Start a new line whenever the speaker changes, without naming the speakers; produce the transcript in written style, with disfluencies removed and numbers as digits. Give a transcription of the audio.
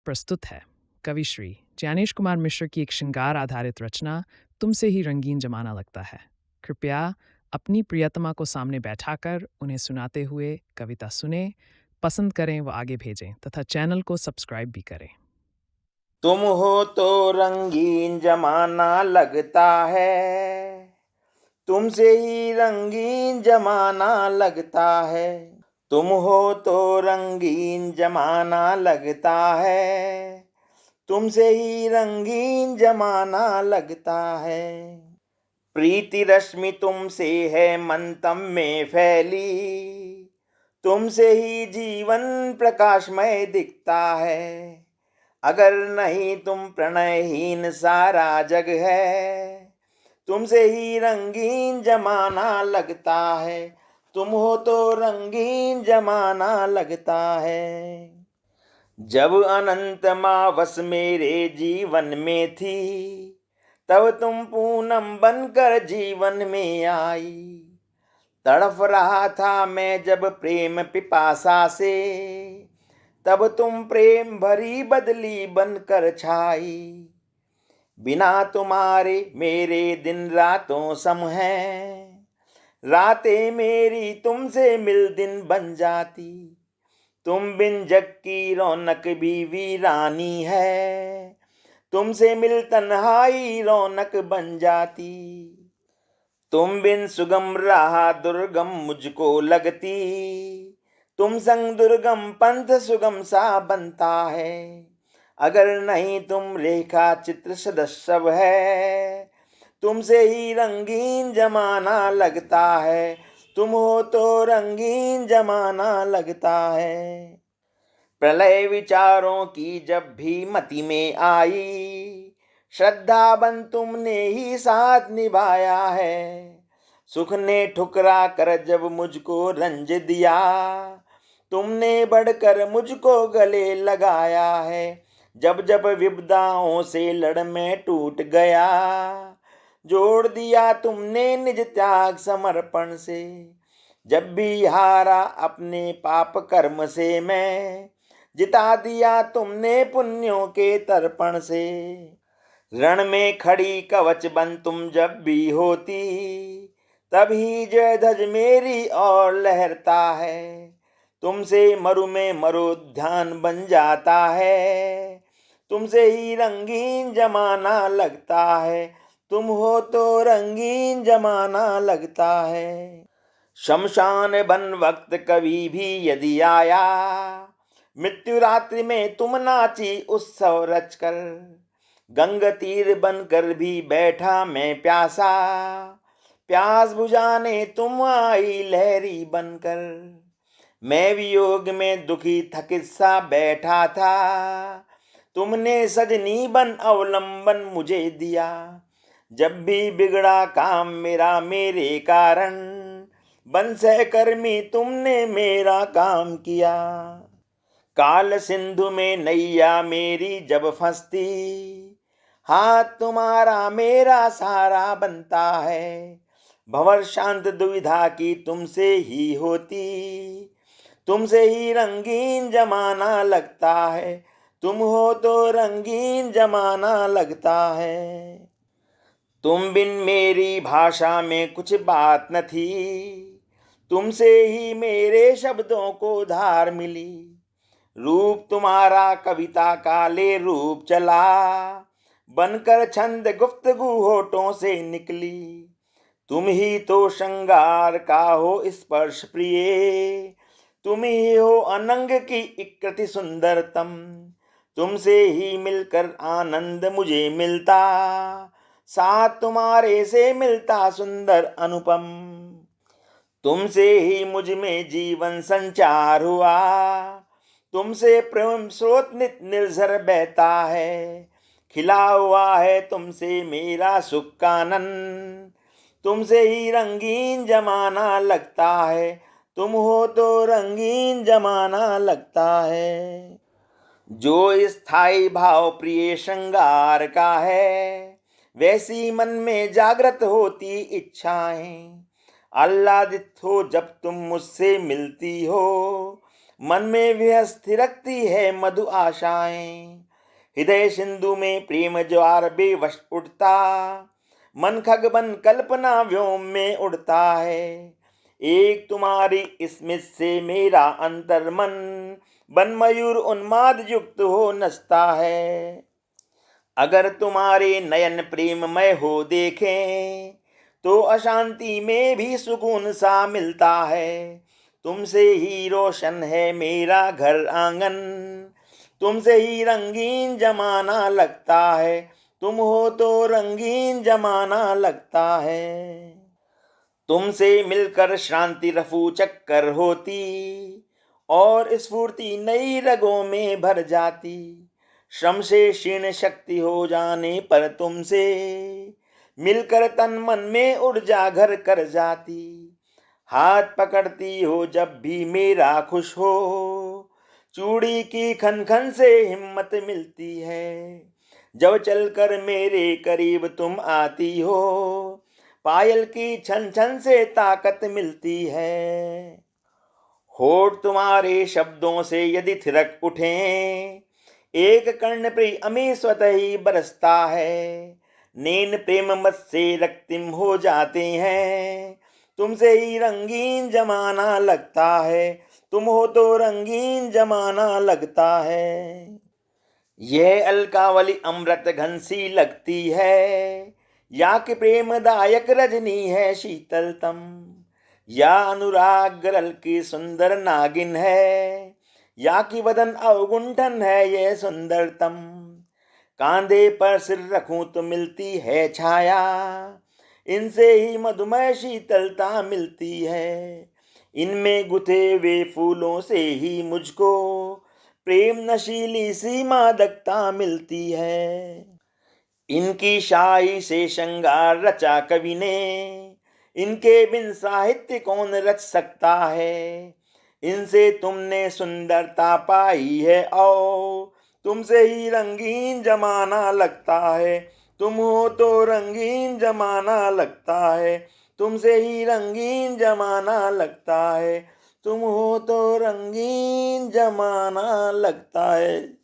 प्रस्तुत है कवि श्री ज्ञानेश कुमार मिश्र की एक श्रृंगार आधारित रचना तुमसे ही रंगीन जमाना लगता है। कृपया अपनी प्रियतमा को सामने बैठाकर उन्हें सुनाते हुए कविता सुने, पसंद करें व आगे भेजें तथा चैनल को सब्सक्राइब भी करें।
तुम हो तो रंगीन जमाना लगता है, तुमसे ही रंगीन जमाना लगता है। तुम हो तो रंगीन जमाना लगता है, तुमसे ही रंगीन जमाना लगता है। प्रीति रश्मि तुमसे है मंतम में फैली, तुमसे ही जीवन प्रकाशमय दिखता है। अगर नहीं तुम प्रणयहीन सारा जग है, तुमसे ही रंगीन जमाना लगता है। तुम हो तो रंगीन जमाना लगता है। जब अनंत मावस मेरे जीवन में थी, तब तुम पूनम बनकर जीवन में आई। तड़फ रहा था मैं जब प्रेम पिपासा से, तब तुम प्रेम भरी बदली बनकर छाई। बिना तुम्हारे मेरे दिन रातों सम हैं, रातें मेरी तुमसे मिल दिन बन जाती। तुम बिन जग की रौनक भी वीरानी है, तुमसे मिल तन्हाई रौनक बन जाती। तुम बिन सुगम राह दुर्गम मुझको लगती, तुम संग दुर्गम पंथ सुगम सा बनता है। अगर नहीं तुम रेखा चित्र सदस्य है, तुमसे ही रंगीन जमाना लगता है। तुम हो तो रंगीन जमाना लगता है। प्रलय विचारों की जब भी मति में आई, श्रद्धा बन तुमने ही साथ निभाया है। सुख ने ठुकरा कर जब मुझको रंज दिया, तुमने बढ़कर मुझको गले लगाया है। जब जब विपदाओं से लड़ में टूट गया, जोड़ दिया तुमने निज त्याग समर्पण से। जब भी हारा अपने पाप कर्म से मैं, जिता दिया तुमने पुण्यों के तर्पण से। रण में खड़ी कवच बन तुम जब भी होती, तभी जय ध्वज मेरी और लहरता है। तुमसे मरु में मरुध्यान बन जाता है, तुमसे ही रंगीन जमाना लगता है। तुम हो तो रंगीन जमाना लगता है। शमशान बन वक्त कभी भी यदि आया, मृत्यु रात्रि में तुम नाची उत्सव रचकर। गंग तीर बनकर भी बैठा मैं प्यासा, प्यास बुझाने तुम आई लहरी बनकर। मैं वियोग में दुखी थकित सा बैठा था, तुमने सजनी बन अवलंबन मुझे दिया। जब भी बिगड़ा काम मेरा मेरे कारण, बन सहकर्मी तुमने मेरा काम किया। काल सिंधु में नैया मेरी जब फंसती, हाथ तुम्हारा मेरा सहारा बनता है। भंवर शांत दुविधा की तुमसे ही होती, तुमसे ही रंगीन जमाना लगता है। तुम हो तो रंगीन जमाना लगता है। तुम बिन मेरी भाषा में कुछ बात न थी, तुमसे ही मेरे शब्दों को धार मिली। रूप तुम्हारा कविता काले रूप चला, बनकर छंद गुफ्तगू होठों से निकली। तुम ही तो श्रृंगार का हो स्पर्श प्रिय, तुम ही हो अनंग की इकृति सुंदरतम। तुमसे ही मिलकर आनंद मुझे मिलता, साथ तुम्हारे से मिलता सुंदर अनुपम। तुमसे ही मुझ में जीवन संचार हुआ, तुमसे प्रेम स्रोत नित निर्झर बहता है। खिला हुआ है तुमसे मेरा सुख कानन, तुमसे ही रंगीन जमाना लगता है। तुम हो तो रंगीन जमाना लगता है। जो स्थायी भाव प्रिय श्रृंगार का है, वैसी मन में जागृत होती इच्छाएं। आह्लादित हो जब तुम मुझसे मिलती हो, मन में व्यस्त रखती है मधु आशाएं। हृदय सिंधु में प्रेम ज्वार बेवश उठता, मन खग बन कल्पना व्योम में उड़ता है। एक तुम्हारी स्मित से मेरा अंतर मन, बन मयूर उन्माद युक्त हो नचता है। अगर तुम्हारे नयन प्रेममय हो देखें, तो अशांति में भी सुकून सा मिलता है। तुमसे ही रोशन है मेरा घर आंगन, तुमसे ही रंगीन जमाना लगता है। तुम हो तो रंगीन जमाना लगता है। तुमसे मिलकर शांति रफू चक्कर होती, और स्फूर्ति नई रगों में भर जाती। श्रम से क्षीण शक्ति हो जाने पर तुमसे मिलकर तन मन में ऊर्जा घर कर जाती। हाथ पकड़ती हो जब भी मेरा खुश हो, चूड़ी की खन खन से हिम्मत मिलती है। जब चलकर मेरे करीब तुम आती हो, पायल की छन छन से ताकत मिलती है। होठ तुम्हारे शब्दों से यदि थिरक उठे, एक कर्ण प्रिय अमी स्वतः ही बरसता है। नैन प्रेम मत से रक्तिम हो जाते हैं, तुमसे ही रंगीन जमाना लगता है। तुम हो तो रंगीन जमाना लगता है। यह अलकावली अमृत घनसी लगती है, या कि प्रेमदायक रजनी है शीतलतम। या अनुराग गरल की सुंदर नागिन है, या कि वदन अवगुंठन है यह सुंदरतम। कांधे पर सिर रखूं तो मिलती है छाया, इनसे ही मधुमय शीतलता मिलती है। इनमें गुथे हुए फूलों से ही मुझको प्रेम नशीली सी मादकता मिलती है। इनकी शाही से श्रृंगार रचा कवि ने, इनके बिन साहित्य कौन रच सकता है। इनसे तुमने सुंदरता पाई है, और तुमसे ही रंगीन जमाना लगता है। तुम हो तो रंगीन जमाना लगता है। तुमसे ही रंगीन जमाना लगता है। तुम हो तो रंगीन जमाना लगता है।